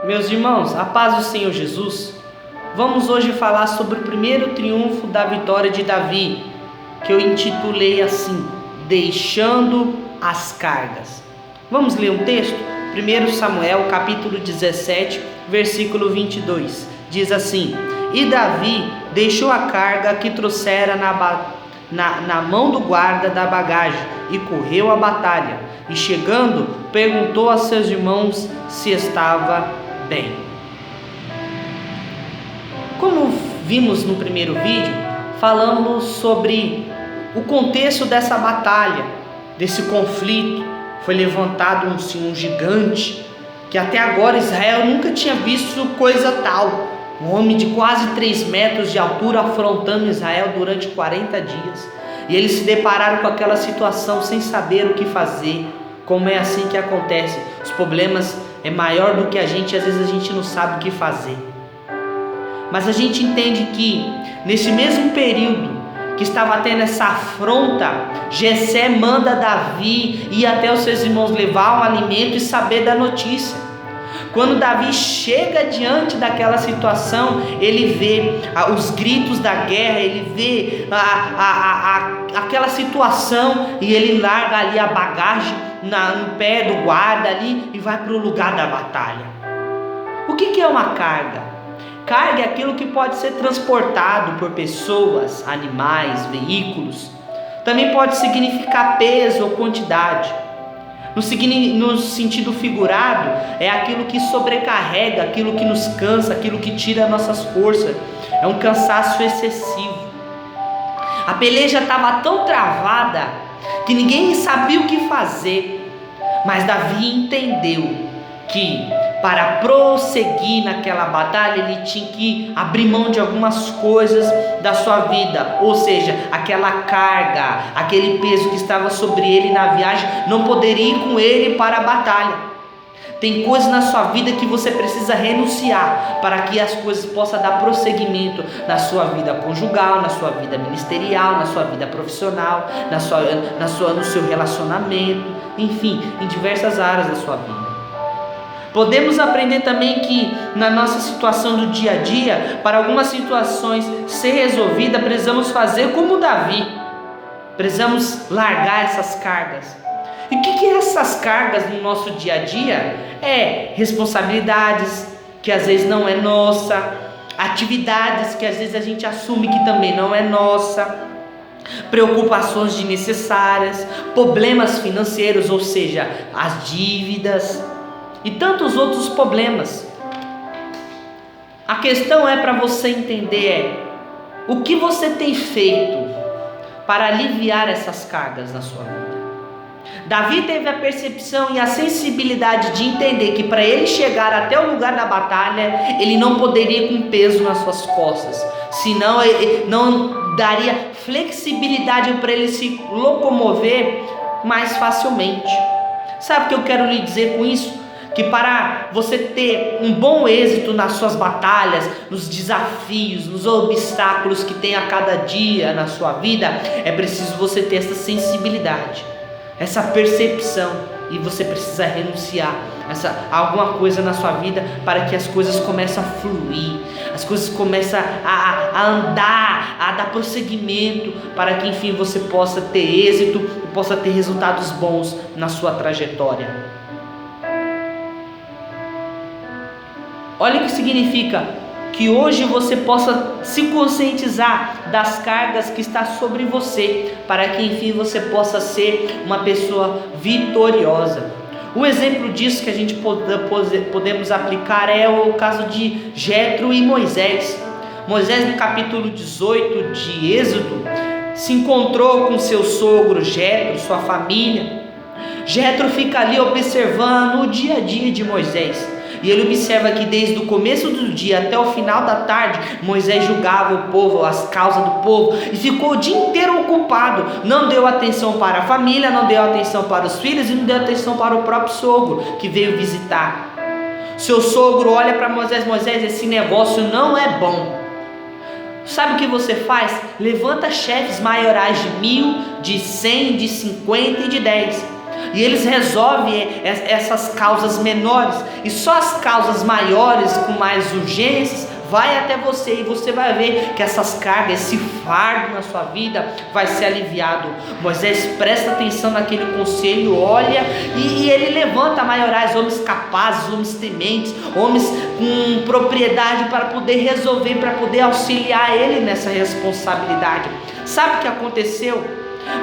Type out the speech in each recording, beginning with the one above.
Meus irmãos, a paz do Senhor Jesus. Vamos hoje falar sobre o primeiro triunfo da vitória de Davi, que eu intitulei assim: Deixando as cargas. Vamos ler um texto? 1 Samuel capítulo 17, versículo 22. Diz assim: E Davi deixou a carga que trouxera na mão do guarda da bagagem e correu à batalha. E chegando, perguntou a seus irmãos se estava bem. Como vimos no primeiro vídeo, falamos sobre o contexto dessa batalha, desse conflito. Foi levantado um gigante, que até agora Israel nunca tinha visto coisa tal. Um homem de quase 3 metros de altura afrontando Israel durante 40 dias. E eles se depararam com aquela situação sem saber o que fazer. Como é assim que acontece? Os problemas é maior do que a gente, às vezes a gente não sabe o que fazer. Mas a gente entende que nesse mesmo período que estava tendo essa afronta, Jessé manda Davi ir até os seus irmãos levar um alimento e saber da notícia. Quando Davi chega diante daquela situação, ele vê os gritos da guerra, ele vê aquela situação e ele larga ali a bagagem no pé do guarda ali e vai para o lugar da batalha. O que é uma carga? Carga é aquilo que pode ser transportado por pessoas, animais, veículos. Também pode significar peso ou quantidade. No sentido figurado, é aquilo que sobrecarrega, aquilo que nos cansa, aquilo que tira nossas forças. É um cansaço excessivo. A peleja estava tão travada que ninguém sabia o que fazer. Mas Davi entendeu que para prosseguir naquela batalha ele tinha que abrir mão de algumas coisas da sua vida, ou seja, aquela carga, aquele peso que estava sobre ele na viagem não poderia ir com ele para a batalha. Tem coisas na sua vida que você precisa renunciar para que as coisas possam dar prosseguimento na sua vida conjugal, na sua vida ministerial, na sua vida profissional, no seu relacionamento, enfim, em diversas áreas da sua vida. Podemos aprender também que na nossa situação do dia a dia, para algumas situações ser resolvida, precisamos fazer como Davi. Precisamos largar essas cargas. E o que é essas cargas no nosso dia a dia? É responsabilidades que às vezes não é nossa, atividades que às vezes a gente assume que também não é nossa, preocupações desnecessárias, problemas financeiros, ou seja, as dívidas e tantos outros problemas. A questão é para você entender o que você tem feito para aliviar essas cargas na sua vida. Davi teve a percepção e a sensibilidade de entender que para ele chegar até o lugar da batalha, ele não poderia ir com peso nas suas costas, senão ele não daria flexibilidade para ele se locomover mais facilmente. Sabe o que eu quero lhe dizer com isso? Que para você ter um bom êxito nas suas batalhas, nos desafios, nos obstáculos que tem a cada dia na sua vida, é preciso você ter essa sensibilidade, essa percepção, e você precisa renunciar a alguma coisa na sua vida para que as coisas comecem a fluir, as coisas começam a andar, a dar prosseguimento, para que enfim você possa ter êxito e possa ter resultados bons na sua trajetória. Olha o que significa que hoje você possa se conscientizar das cargas que está sobre você, para que enfim você possa ser uma pessoa vitoriosa. Um exemplo disso que a gente podemos aplicar é o caso de Jetro e Moisés. Moisés, no capítulo 18 de Êxodo, se encontrou com seu sogro Jetro, sua família. Jetro fica ali observando o dia a dia de Moisés. E ele observa que desde o começo do dia até o final da tarde, Moisés julgava o povo, as causas do povo, e ficou o dia inteiro ocupado. Não deu atenção para a família, não deu atenção para os filhos e não deu atenção para o próprio sogro que veio visitar. Seu sogro olha para Moisés: Moisés, esse negócio não é bom. Sabe o que você faz? Levanta chefes maiorais de 1000, de 100, de 50 e de 10. E eles resolvem essas causas menores, e só as causas maiores, com mais urgências, vai até você, e você vai ver que essas cargas, esse fardo na sua vida vai ser aliviado. Moisés presta atenção naquele conselho, olha, e ele levanta maiorais, homens capazes, homens tementes, homens com propriedade para poder resolver, para poder auxiliar ele nessa responsabilidade. Sabe o que aconteceu?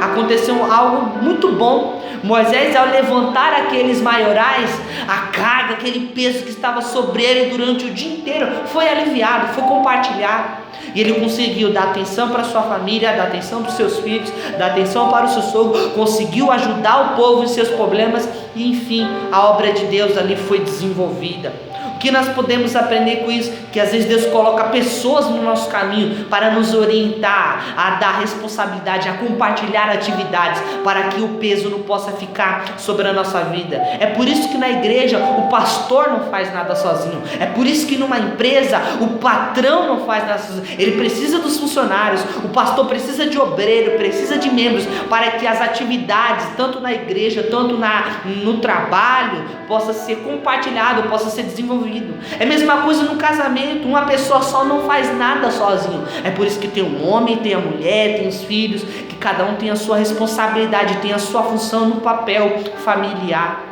Aconteceu algo muito bom. Moisés, ao levantar aqueles maiorais, a carga, aquele peso que estava sobre ele durante o dia inteiro, foi aliviado, foi compartilhado. E ele conseguiu dar atenção para a sua família, dar atenção para os seus filhos, dar atenção para o seu sogro, conseguiu ajudar o povo em seus problemas, e enfim, a obra de Deus ali foi desenvolvida. O que nós podemos aprender com isso? Que às vezes Deus coloca pessoas no nosso caminho para nos orientar, a dar responsabilidade, a compartilhar atividades, para que o peso não possa ficar sobre a nossa vida. É por isso que na igreja o pastor não faz nada sozinho. É por isso que numa empresa o patrão não faz nada sozinho. Ele precisa dos funcionários, o pastor precisa de obreiro, precisa de membros, para que as atividades, tanto na igreja, tanto no trabalho, possa ser compartilhado, possa ser desenvolvido. É a mesma coisa no casamento. Uma pessoa só não faz nada sozinho. É por isso que tem um homem, tem a mulher, tem os filhos, que cada um tem a sua responsabilidade, tem a sua função no papel familiar.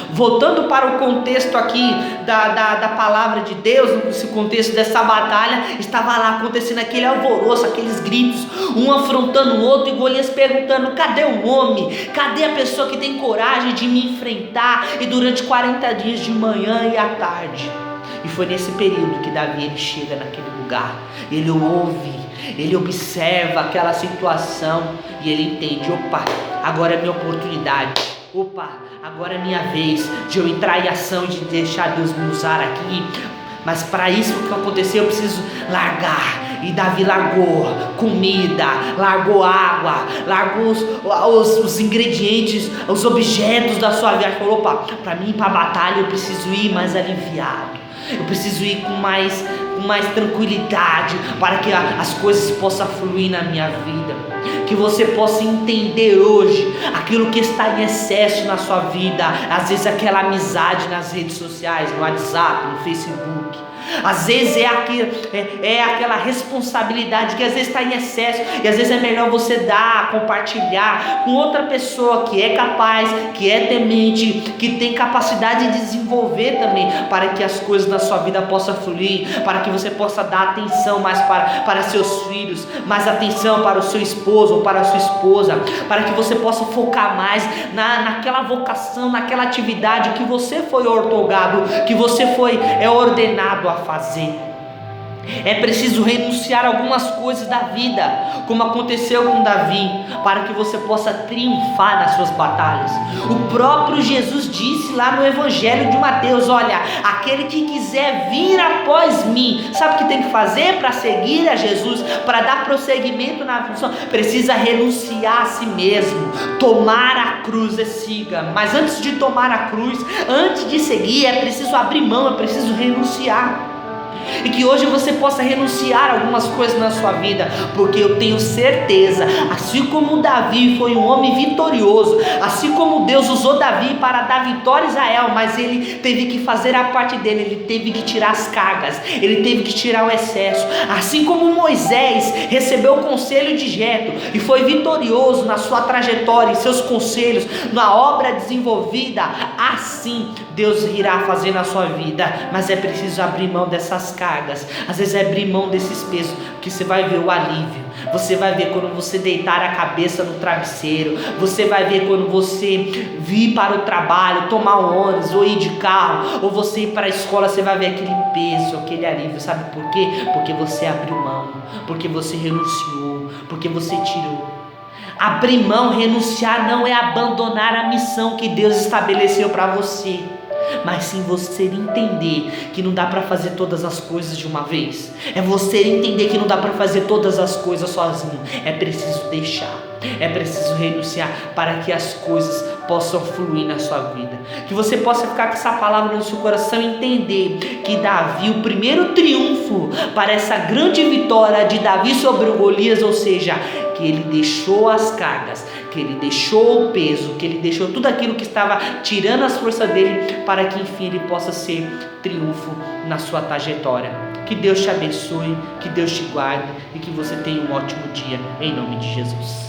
Voltando para o contexto aqui da palavra de Deus, nesse contexto dessa batalha, estava lá acontecendo aquele alvoroço, aqueles gritos, um afrontando o outro, e Golias perguntando: cadê o homem? Cadê a pessoa que tem coragem de me enfrentar? E durante 40 dias, de manhã e à tarde. E foi nesse período que Davi ele chega naquele lugar, ele ouve, ele observa aquela situação, e ele entende: opa, agora é minha oportunidade. Opa, agora é minha vez de eu entrar em ação e de deixar Deus me usar aqui. Mas para isso que aconteceu, eu preciso largar. E Davi largou comida, largou água, largou os ingredientes, os objetos da sua vida. Falou: opa, para mim ir para a batalha eu preciso ir mais aliviado, eu preciso ir com mais tranquilidade, para que as coisas possam fluir na minha vida. Que você possa entender hoje aquilo que está em excesso na sua vida. Às vezes aquela amizade nas redes sociais, no WhatsApp, no Facebook. Às vezes é aquela responsabilidade que às vezes está em excesso, e às vezes é melhor você dar, compartilhar com outra pessoa que é capaz, que é temente, que tem capacidade de desenvolver também, para que as coisas na sua vida possam fluir, para que você possa dar atenção mais para seus filhos, mais atenção para o seu esposo ou para a sua esposa, para que você possa focar mais naquela vocação, naquela atividade que você foi outorgado, que você foi ordenado a fazer. É preciso renunciar a algumas coisas da vida, como aconteceu com Davi, para que você possa triunfar nas suas batalhas. O próprio Jesus disse lá no Evangelho de Mateus: olha, aquele que quiser vir após mim, sabe o que tem que fazer para seguir a Jesus, para dar prosseguimento na função? Precisa renunciar a si mesmo, tomar a cruz e siga. Mas antes de tomar a cruz, antes de seguir, é preciso abrir mão, é preciso renunciar. E que hoje você possa renunciar a algumas coisas na sua vida, porque eu tenho certeza, assim como Davi foi um homem vitorioso, assim como Deus usou Davi para dar vitória a Israel, mas ele teve que fazer a parte dele, ele teve que tirar as cargas, ele teve que tirar o excesso. Assim como Moisés recebeu o conselho de Jetro e foi vitorioso na sua trajetória, em seus conselhos, na obra desenvolvida, assim Deus irá fazer na sua vida. Mas é preciso abrir mão dessas cargas, às vezes é abrir mão desses pesos, que você vai ver o alívio. Você vai ver quando você deitar a cabeça no travesseiro, você vai ver quando você vir para o trabalho, tomar um ônibus ou ir de carro, ou você ir para a escola, você vai ver aquele peso, aquele alívio. Sabe por quê? Porque você abriu mão, porque você renunciou, porque você tirou. Abrir mão, renunciar, não é abandonar a missão que Deus estabeleceu para você, mas sim você entender que não dá para fazer todas as coisas de uma vez. É você entender que não dá para fazer todas as coisas sozinho. É preciso deixar, é preciso renunciar, para que as coisas possam fluir na sua vida. Que você possa ficar com essa palavra no seu coração e entender que Davi, o primeiro triunfo para essa grande vitória de Davi sobre o Golias, ou seja, que ele deixou as cargas, que ele deixou o peso, que ele deixou tudo aquilo que estava tirando as forças dele, para que enfim ele possa ser triunfo na sua trajetória. Que Deus te abençoe, que Deus te guarde e que você tenha um ótimo dia, em nome de Jesus.